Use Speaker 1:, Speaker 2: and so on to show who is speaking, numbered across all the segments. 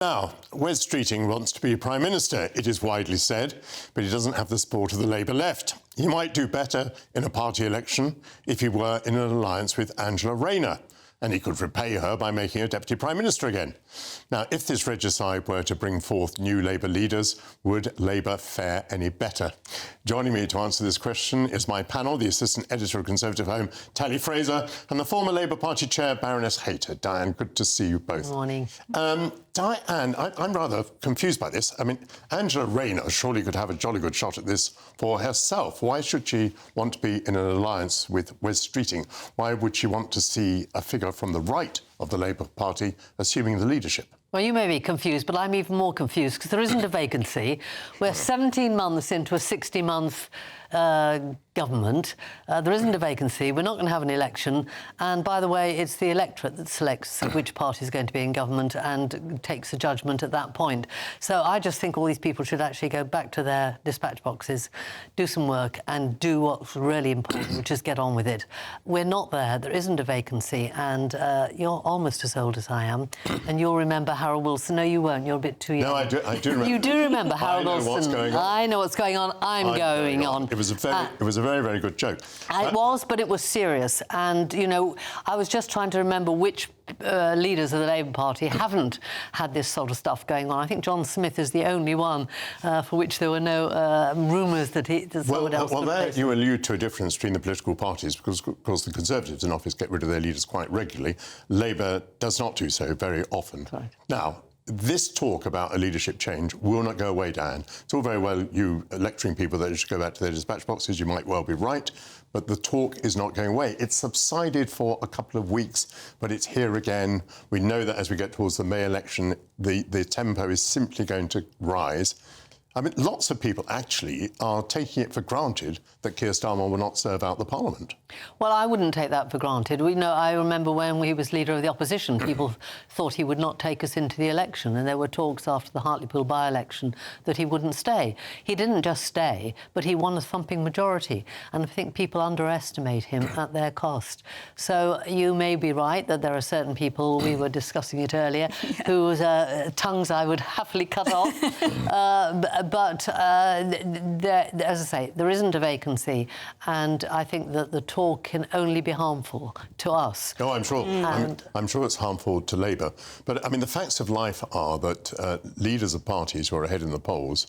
Speaker 1: Now, Wes Streeting wants to be Prime Minister, it is widely said, but he doesn't have the support of the Labour left. He might do better in a party election if he were in an alliance with Angela Rayner, and he could repay her by making her Deputy Prime Minister again. Now, if this regicide were to bring forth new Labour leaders, would Labour fare any better? Joining me to answer this question is my panel, the Assistant Editor of ConservativeHome, Tali Fraser, and the former Labour Party Chair, Baroness Hayter. Diane, good to see you both.
Speaker 2: Good morning.
Speaker 1: Diane, I'm rather confused by this. I mean, Angela Rayner surely could have a jolly good shot at this for herself. Why should she want to be in an alliance with Wes Streeting? Why would she want to see a figure from the right of the Labour Party assuming the leadership?
Speaker 2: Well, you may be confused, but I'm even more confused because there isn't a vacancy. We're 17 months into a 60-month government. There isn't a vacancy. We're not going to have an election. And, by the way, it's the electorate that selects which party is going to be in government and takes a judgment at that point. So I just think all these people should actually go back to their dispatch boxes, do some work and do what's really important, which is get on with it. We're not there. There isn't a vacancy. And you're almost as old as I am. And you'll remember Harold Wilson. No, you weren't. You're a bit too young.
Speaker 1: No, I do remember.
Speaker 2: You do remember Harold Wilson.
Speaker 1: What's going on.
Speaker 2: I know what's going on. I'm going on.
Speaker 1: It was a very, very good joke.
Speaker 2: It was, but it was serious. And, you know, I was just trying to remember which leaders of the Labour Party haven't had this sort of stuff going on. I think John Smith is the only one for which there were no rumours that someone else
Speaker 1: Well,
Speaker 2: would
Speaker 1: there
Speaker 2: place
Speaker 1: you allude to a difference between the political parties because, of course, the Conservatives in office get rid of their leaders quite regularly. Labour does not do so very often.
Speaker 2: Right.
Speaker 1: Now, this talk about a leadership change will not go away, Diane. It's all very well you lecturing people that they should go back to their dispatch boxes. You might well be right, but the talk is not going away. It's subsided for a couple of weeks, but it's here again. We know that as we get towards the May election, the tempo is simply going to rise. I mean, lots of people actually are taking it for granted that Keir Starmer will not serve out the Parliament.
Speaker 2: Well, I wouldn't take that for granted. I remember when he was leader of the opposition, people thought he would not take us into the election, and there were talks after the Hartlepool by-election that he wouldn't stay. He didn't just stay, but he won a thumping majority, and I think people underestimate him at their cost. So you may be right that there are certain people, we were discussing it earlier, whose tongues I would happily cut off. But as I say, there isn't a vacancy, and I think that the talk can only be harmful to us.
Speaker 1: Oh, I'm sure. I'm sure it's harmful to Labour. But, I mean, the facts of life are that leaders of parties who are ahead in the polls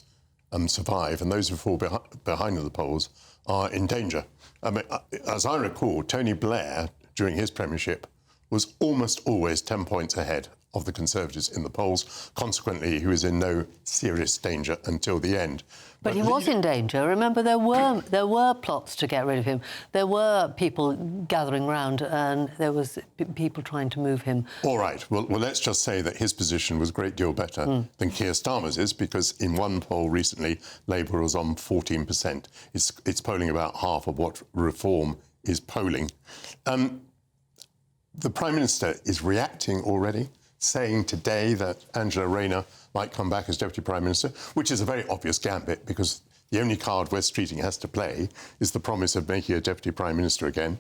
Speaker 1: survive, and those who fall behind in the polls are in danger. I mean, as I recall, Tony Blair, during his premiership, was almost always 10 points ahead of the Conservatives in the polls. Consequently, he was in no serious danger until the end.
Speaker 2: But he was in danger. Remember, there were plots to get rid of him. There were people gathering round, and there was people trying to move him.
Speaker 1: All right. Well, let's just say that his position was a great deal better than Keir Starmer's is, because in one poll recently, Labour was on 14%. It's polling about half of what Reform is polling. The Prime Minister is reacting already, saying today that Angela Rayner might come back as Deputy Prime Minister, which is a very obvious gambit because the only card Wes Streeting has to play is the promise of making a Deputy Prime Minister again.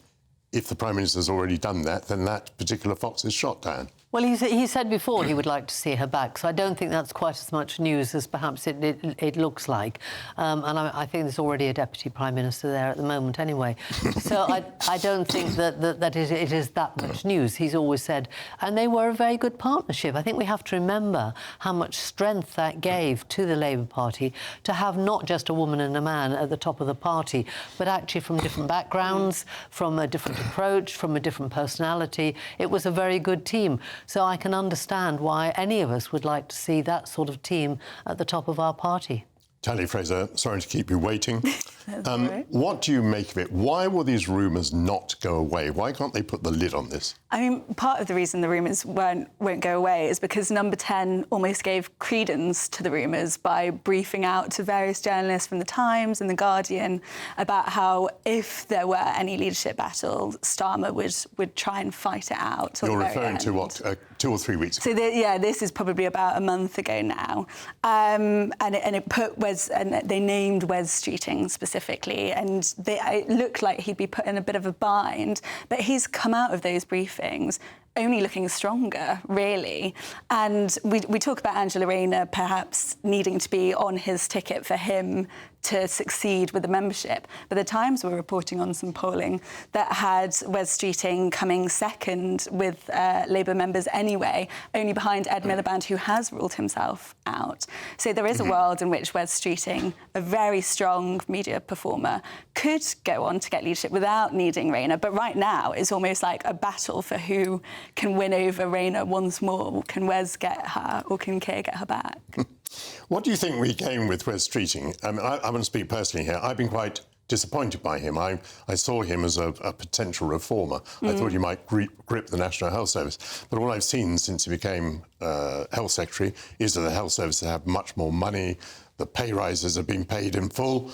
Speaker 1: If the Prime Minister's already done that, then that particular fox is shot, Diane.
Speaker 2: Well, he said before he would like to see her back, so I don't think that's quite as much news as perhaps it looks like. And I think there's already a Deputy Prime Minister there at the moment anyway. So I don't think that it is that much news. He's always said, and they were a very good partnership. I think we have to remember how much strength that gave to the Labour Party to have not just a woman and a man at the top of the party, but actually from different backgrounds, from a different approach, from a different personality. It was a very good team. So I can understand why any of us would like to see that sort of team at the top of our party.
Speaker 1: Tali Fraser, sorry to keep you waiting.
Speaker 3: Right.
Speaker 1: What do you make of it? Why will these rumours not go away? Why can't they put the lid on this?
Speaker 3: I mean, part of the reason the rumours won't go away is because Number 10 almost gave credence to the rumours by briefing out to various journalists from The Times and The Guardian about how if there were any leadership battle, Starmer would try and fight it out.
Speaker 1: You're referring to what, 2 or 3 weeks ago?
Speaker 3: So this is probably about a month ago now, and it put and they named Wes Streeting specifically, and it looked like he'd be put in a bit of a bind. But he's come out of those briefings only looking stronger, really. And we talk about Angela Rayner perhaps needing to be on his ticket for him to succeed with the membership. But the Times were reporting on some polling that had Wes Streeting coming second with Labour members anyway, only behind Ed Miliband, who has ruled himself out. So there is a world in which Wes Streeting, a very strong media performer, could go on to get leadership without needing Rayner. But right now, it's almost like a battle for who can win over Rayner once more. Can Wes get her, or can Keir get her back?
Speaker 1: What do you think we gain with Wes Streeting? I mean, I want to speak personally here. I've been quite disappointed by him. I saw him as a potential reformer. I thought he might grip the National Health Service. But all I've seen since he became Health Secretary is that the Health Service have much more money. The pay rises have been paid in full.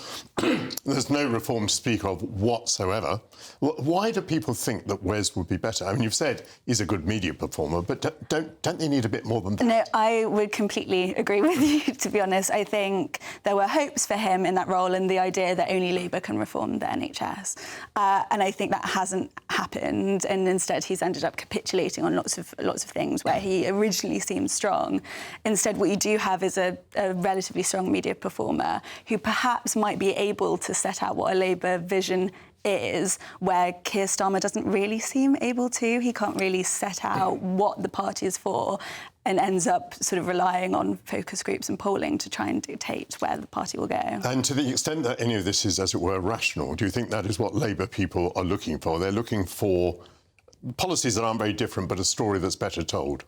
Speaker 1: There's no reform to speak of whatsoever. Why do people think that Wes would be better? I mean, you've said he's a good media performer, but don't they need a bit more than that?
Speaker 3: No, I would completely agree with you, to be honest. I think there were hopes for him in that role and the idea that only Labour can reform the NHS. And I think that hasn't happened. And instead, he's ended up capitulating on lots of things where he originally seemed strong. Instead, what you do have is a relatively strong media performer who perhaps might be able to set out what a Labour vision is, where Keir Starmer doesn't really seem able to. He can't really set out what the party is for and ends up sort of relying on focus groups and polling to try and dictate where the party will go.
Speaker 1: And to the extent that any of this is, as it were, rational, do you think that is what Labour people are looking for? They're looking for policies that aren't very different, but a story that's better told?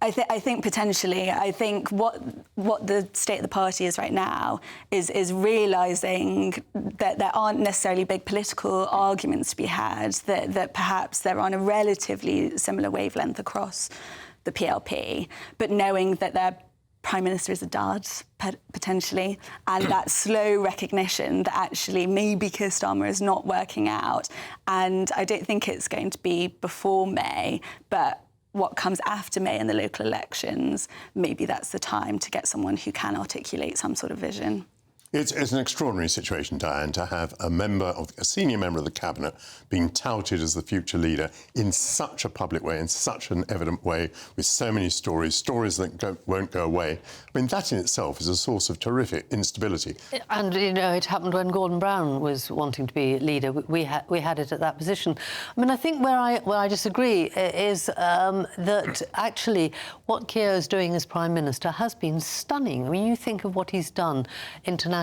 Speaker 3: I think potentially. I think what the state of the party is right now is realising that there aren't necessarily big political arguments to be had, that perhaps they're on a relatively similar wavelength across the PLP, but knowing that their Prime Minister is a DUD, potentially, and that slow recognition that actually maybe Keir Starmer is not working out. And I don't think it's going to be before May, but what comes after May in the local elections, maybe that's the time to get someone who can articulate some sort of vision.
Speaker 1: It's an extraordinary situation, Diane, to have a senior member of the Cabinet being touted as the future leader in such a public way, in such an evident way, with so many stories that won't go away. I mean, that in itself is a source of terrific instability.
Speaker 2: And, you know, it happened when Gordon Brown was wanting to be leader. We had it at that position. I mean, I think where I disagree is that actually what Keir is doing as Prime Minister has been stunning. I mean, you think of what he's done internationally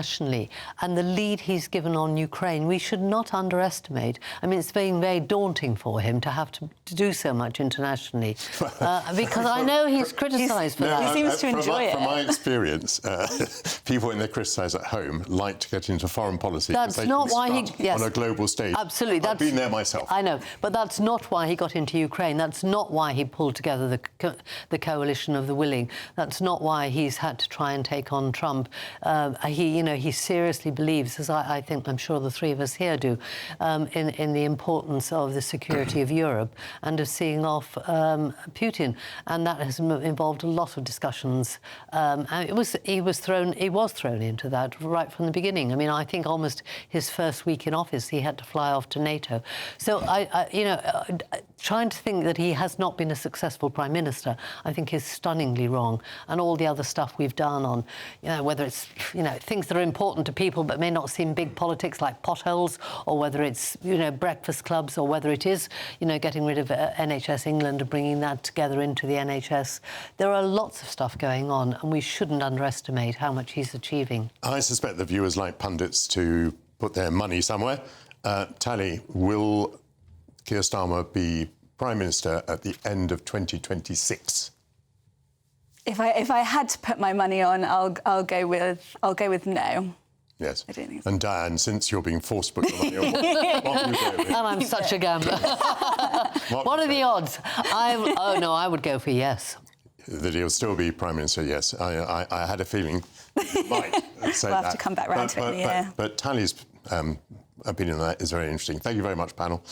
Speaker 2: and the lead he's given on Ukraine. We should not underestimate. I mean, it's been very daunting for him to have to do so much internationally because I know he's criticised for that.
Speaker 3: He seems to enjoy it.
Speaker 1: From my experience, people when they criticise at home like to get into foreign policy.
Speaker 2: That's not why he...
Speaker 1: on a global stage.
Speaker 2: Absolutely.
Speaker 1: I've been there myself.
Speaker 2: I know, but that's not why he got into Ukraine. That's not why he pulled together the coalition of the willing. That's not why he's had to try and take on Trump. He seriously believes, as I'm sure the three of us here do, in the importance of the security of Europe and of seeing off Putin, and that has involved a lot of discussions. He was thrown into that right from the beginning. I mean, I think almost his first week in office, he had to fly off to NATO. So trying to think that he has not been a successful Prime Minister, I think is stunningly wrong. And all the other stuff we've done on, whether it's, things that are important to people but may not seem big politics like potholes, or whether it's, breakfast clubs, or whether it is, getting rid of NHS England and bringing that together into the NHS. There are lots of stuff going on, and we shouldn't underestimate how much he's achieving.
Speaker 1: I suspect the viewers like pundits to put their money somewhere. Tali, will Keir Starmer be Prime Minister at the end of 2026?
Speaker 3: If I had to put my money on, I'll go with no.
Speaker 1: Yes.
Speaker 3: I don't think so.
Speaker 1: And Diane, since you're being forced to put your money on, what would you go with?
Speaker 2: And I'm such a gambler. What are the odds? I would go for yes.
Speaker 1: That he'll still be Prime Minister, yes. I had a feeling you might say
Speaker 3: we'll have to come back round to it in the year.
Speaker 1: But Tali's opinion on that is very interesting. Thank you very much, panel.